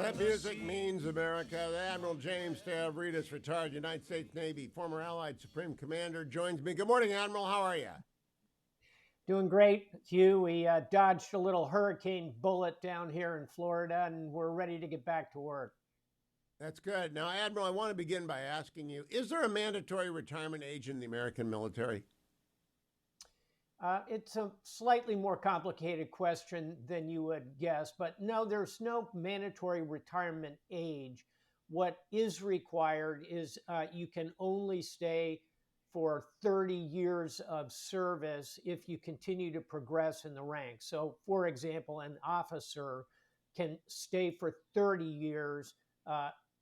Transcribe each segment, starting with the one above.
That music means America. The Admiral James Stavridis, retired United States Navy, former Allied Supreme Commander, joins me. Good morning, Admiral. How are you? Doing great, Hugh. We dodged a little hurricane bullet down here in Florida, and we're ready to get back to work. That's good. Now, Admiral, I want to begin by asking you, is there a mandatory retirement age in the American military? It's a slightly more complicated question than you would guess, but no, there's no mandatory retirement age. What is required is you can only stay for 30 years of service if you continue to progress in the ranks. So, for example, an officer can stay for 30 years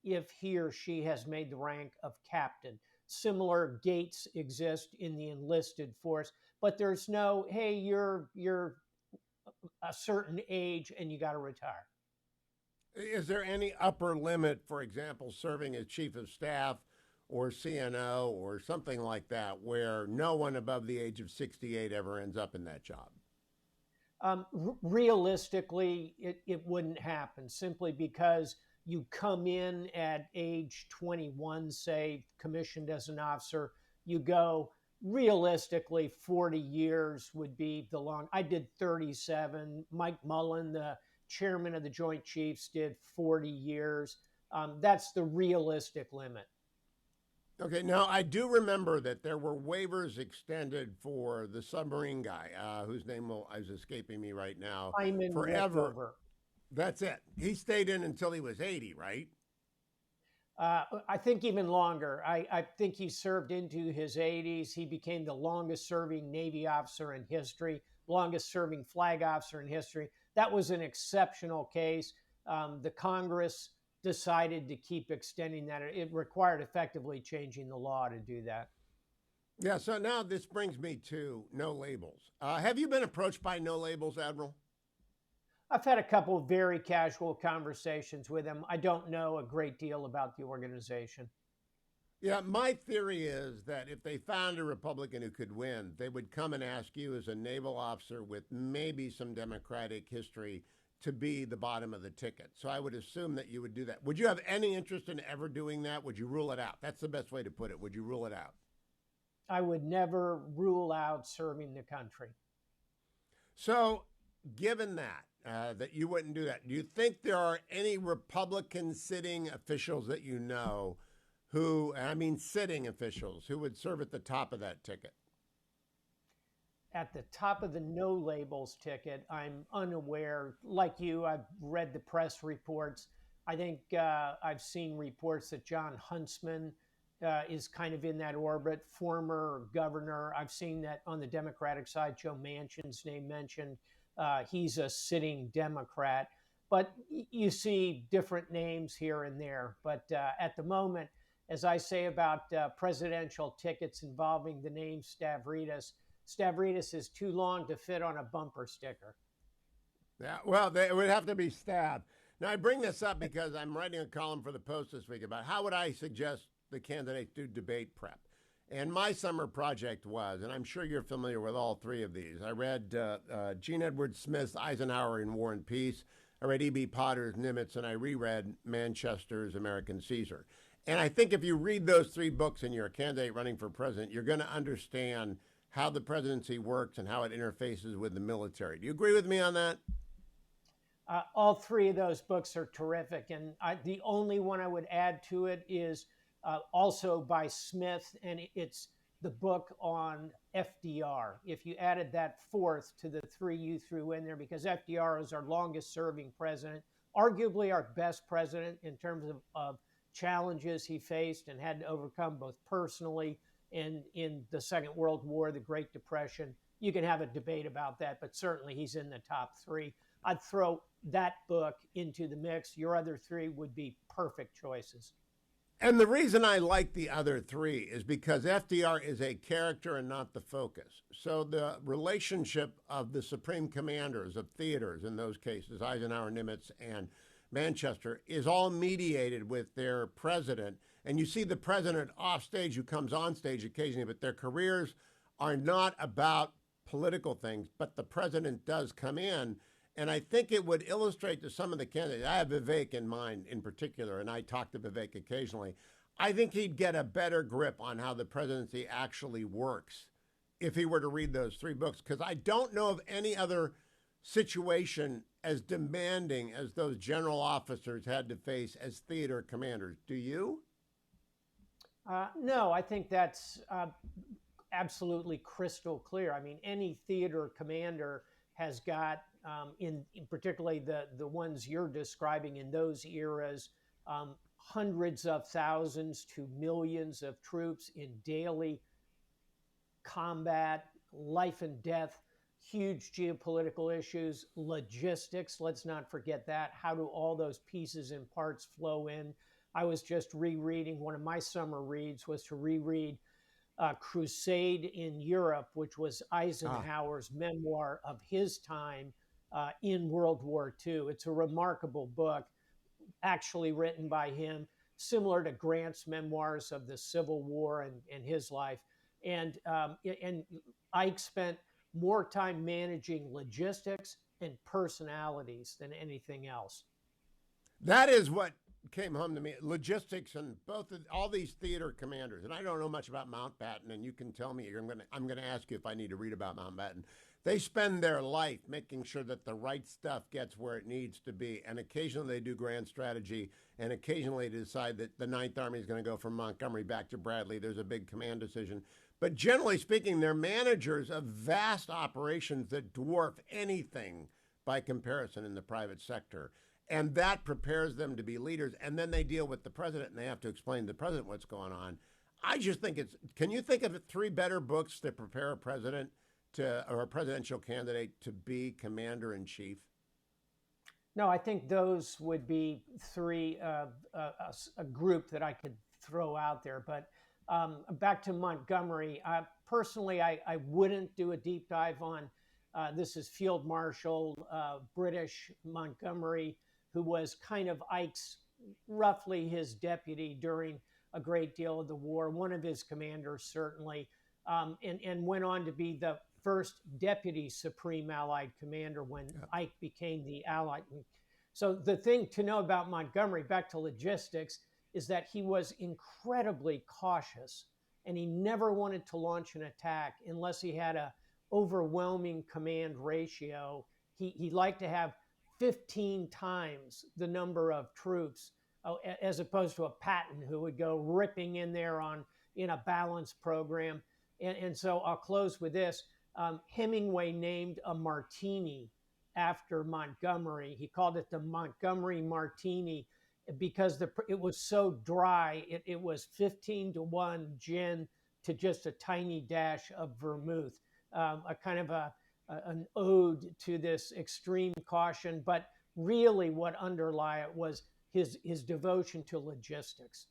if he or she has made the rank of captain. Similar gates exist in the enlisted force, but there's no, hey, you're a certain age and you got to retire. Is there any upper limit, for example, serving as chief of staff or CNO or something like that, where no one above the age of 68 ever ends up in that job? Realistically, it wouldn't happen simply because you come in at age 21, say, commissioned as an officer, you go, realistically, 40 years would be the long. I did 37. Mike Mullen, the chairman of the Joint Chiefs, did 40 years. That's the realistic limit. Okay, now I do remember that there were waivers extended for the submarine guy, whose name is escaping me right now, Hyman forever. Rickover. That's it. He stayed in until he was 80, right? I think even longer. I think he served into his 80s. He became the longest serving Navy officer in history, longest serving flag officer in history. That was an exceptional case. The Congress decided to keep extending that. It required effectively changing the law to do that. Yeah, so now this brings me to No Labels. Have you been approached by No Labels, Admiral? I've had a couple of very casual conversations with him. I don't know a great deal about the organization. Yeah, my theory is that if they found a Republican who could win, they would come and ask you as a naval officer with maybe some Democratic history to be the bottom of the ticket. So I would assume that you would do that. Would you have any interest in ever doing that? Would you rule it out? That's the best way to put it. Would you rule it out? I would never rule out serving the country. So, given that you wouldn't do that, do you think there are any Republican sitting officials that you know who, I mean sitting officials, who would serve at the top of that ticket? At the top of the No Labels ticket, I'm unaware. Like you, I've read the press reports. I think I've seen reports that John Huntsman is kind of in that orbit, former governor. I've seen that on the Democratic side, Joe Manchin's name mentioned. He's a sitting Democrat. But you see different names here and there. But at the moment, as I say about presidential tickets involving the name Stavridis, Stavridis is too long to fit on a bumper sticker. Yeah, well, it would have to be Stab. Now, I bring this up because I'm writing a column for the Post this week about how would I suggest the candidates do debate prep. And my summer project was, and I'm sure you're familiar with all three of these. I read Gene Edward Smith's Eisenhower in War and Peace. I read E.B. Potter's Nimitz, and I reread Manchester's American Caesar. And I think if you read those three books and you're a candidate running for president, you're going to understand how the presidency works and how it interfaces with the military. Do you agree with me on that? All three of those books are terrific. And the only one I would add to it is also by Smith, and it's the book on FDR. If you added that fourth to the three you threw in there, because FDR is our longest serving president, arguably our best president in terms of challenges he faced and had to overcome both personally and in the Second World War, the Great Depression. You can have a debate about that, but certainly he's in the top three. I'd throw that book into the mix. Your other three would be perfect choices. And the reason I like the other three is because FDR is a character and not the focus. So the relationship of the supreme commanders of theaters, in those cases, Eisenhower, Nimitz, and Manchester, is all mediated with their president. And you see the president off stage who comes on stage occasionally, but their careers are not about political things, but the president does come in. And I think it would illustrate to some of the candidates. I have Vivek in mind in particular, and I talk to Vivek occasionally. I think he'd get a better grip on how the presidency actually works if he were to read those three books, because I don't know of any other situation as demanding as those general officers had to face as theater commanders. Do you? No, I think that's absolutely crystal clear. I mean, any theater commander has got, in particularly the ones you're describing in those eras, hundreds of thousands to millions of troops in daily combat, life and death, huge geopolitical issues, logistics. Let's not forget that. How do all those pieces and parts flow in? I was just rereading, one of my summer reads was to reread Crusade in Europe, which was Eisenhower's memoir of his time in World War II. It's a remarkable book, actually written by him, similar to Grant's memoirs of the Civil War and his life. And Ike spent more time managing logistics and personalities than anything else. That is what came home to me. Logistics and all these theater commanders, and I don't know much about Mountbatten, and you can tell me. I'm gonna ask you if I need to read about Mountbatten. They spend their life making sure that the right stuff gets where it needs to be, and occasionally they do grand strategy, and occasionally they decide that the Ninth Army is going to go from Montgomery back to Bradley. There's a big command decision. But generally speaking, they're managers of vast operations that dwarf anything by comparison in the private sector. And that prepares them to be leaders. And then they deal with the president and they have to explain to the president what's going on. I just think can you think of three better books to prepare a president or a presidential candidate to be commander in chief? No, I think those would be three, a group that I could throw out there. But back to Montgomery, personally, I wouldn't do a deep dive on. This is Field Marshal British Montgomery, who was kind of Ike's, roughly his deputy during a great deal of the war, one of his commanders, certainly, and went on to be the first deputy supreme Allied commander when Ike became the Allied. So the thing to know about Montgomery, back to logistics, is that he was incredibly cautious, and he never wanted to launch an attack unless he had a overwhelming command ratio. He liked to have 15 times the number of troops, as opposed to a Patton who would go ripping in there in a balanced program. And so I'll close with this. Hemingway named a martini after Montgomery. He called it the Montgomery Martini because it was so dry. It was 15-1 gin to just a tiny dash of vermouth, a kind of an ode to this extreme caution. But really what underlie it was his devotion to logistics.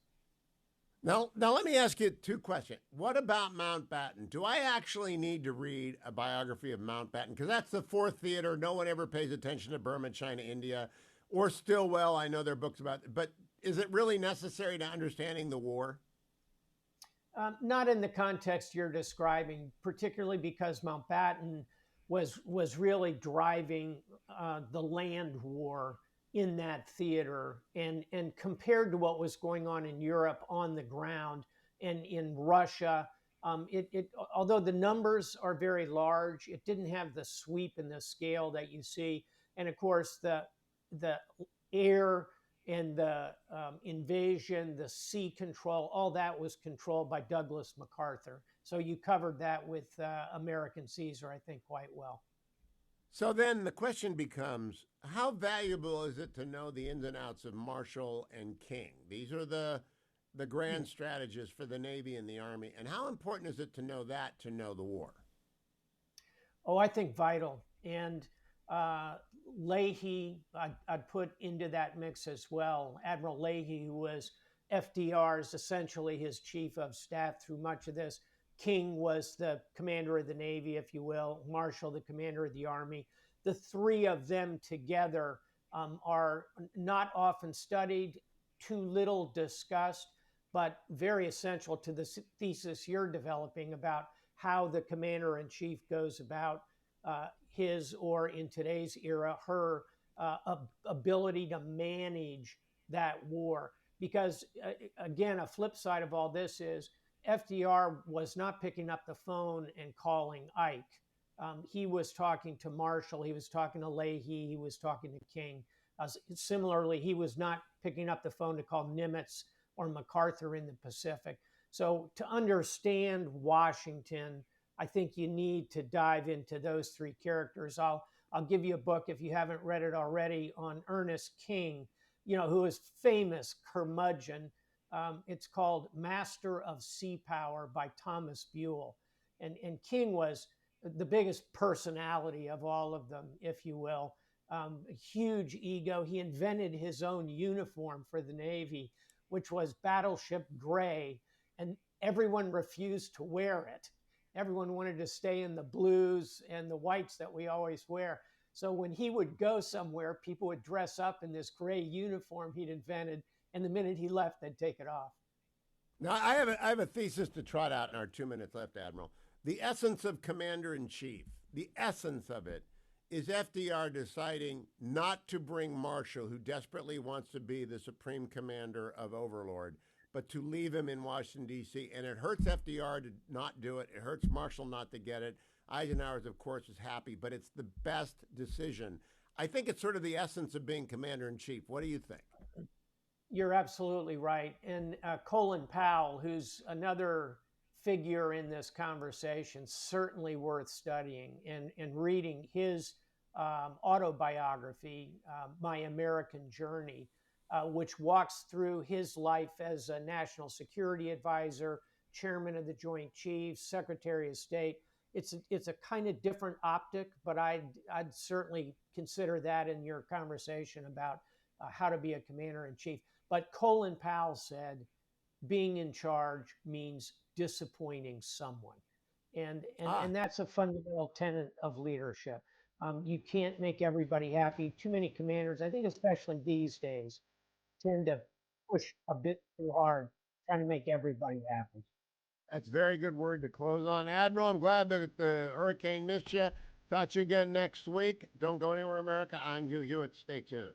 Now let me ask you two questions. What about Mountbatten? Do I actually need to read a biography of Mountbatten? Because that's the fourth theater. No one ever pays attention to Burma, China, India, or Stilwell. I know there are books about it. But is it really necessary to understanding the war? Not in the context you're describing, particularly because Mountbatten was really driving the land war in that theater, and compared to what was going on in Europe on the ground and in Russia, although the numbers are very large, it didn't have the sweep and the scale that you see. And of course, the air and the invasion, the sea control, all that was controlled by Douglas MacArthur. So you covered that with American Caesar, I think, quite well. So then the question becomes, how valuable is it to know the ins and outs of Marshall and King? These are the grand strategists for the Navy and the Army. And how important is it to know that to know the war? Oh, I think vital. And Leahy, I'd put into that mix as well. Admiral Leahy, who was FDR's, essentially his chief of staff through much of this. King was the commander of the Navy, if you will. Marshall, the commander of the Army. The three of them together are not often studied, too little discussed, but very essential to the thesis you're developing about how the commander-in-chief goes about his, or in today's era, her ability to manage that war. Because again, a flip side of all this is FDR was not picking up the phone and calling Ike. He was talking to Marshall, he was talking to Leahy, he was talking to King. Similarly, he was not picking up the phone to call Nimitz or MacArthur in the Pacific. So to understand Washington, I think you need to dive into those three characters. I'll give you a book, if you haven't read it already, on Ernest King, who is famous curmudgeon. It's called Master of Sea Power by Thomas Buell. And King was the biggest personality of all of them, if you will. A huge ego. He invented his own uniform for the Navy, which was battleship gray, and everyone refused to wear it. Everyone wanted to stay in the blues and the whites that we always wear. So when he would go somewhere, people would dress up in this gray uniform he'd invented, and the minute he left, they'd take it off. Now, I have a thesis to trot out in our 2 minutes left, Admiral. The essence of commander-in-chief, the essence of it, is FDR deciding not to bring Marshall, who desperately wants to be the supreme commander of Overlord, but to leave him in Washington, D.C. And it hurts FDR to not do it. It hurts Marshall not to get it. Eisenhower, of course, is happy, but it's the best decision. I think it's sort of the essence of being commander-in-chief. What do you think? You're absolutely right. And Colin Powell, who's another figure in this conversation, certainly worth studying and reading his autobiography, My American Journey, which walks through his life as a national security advisor, chairman of the Joint Chiefs, Secretary of State. It's a kind of different optic, but I'd certainly consider that in your conversation about how to be a commander in chief. But Colin Powell said, being in charge means disappointing someone. And that's a fundamental tenet of leadership. You can't make everybody happy. Too many commanders, I think especially these days, tend to push a bit too hard, trying to make everybody happy. That's a very good word to close on. Admiral, I'm glad that the hurricane missed you. Talk to you again next week. Don't go anywhere, America. I'm Hugh Hewitt. Stay tuned.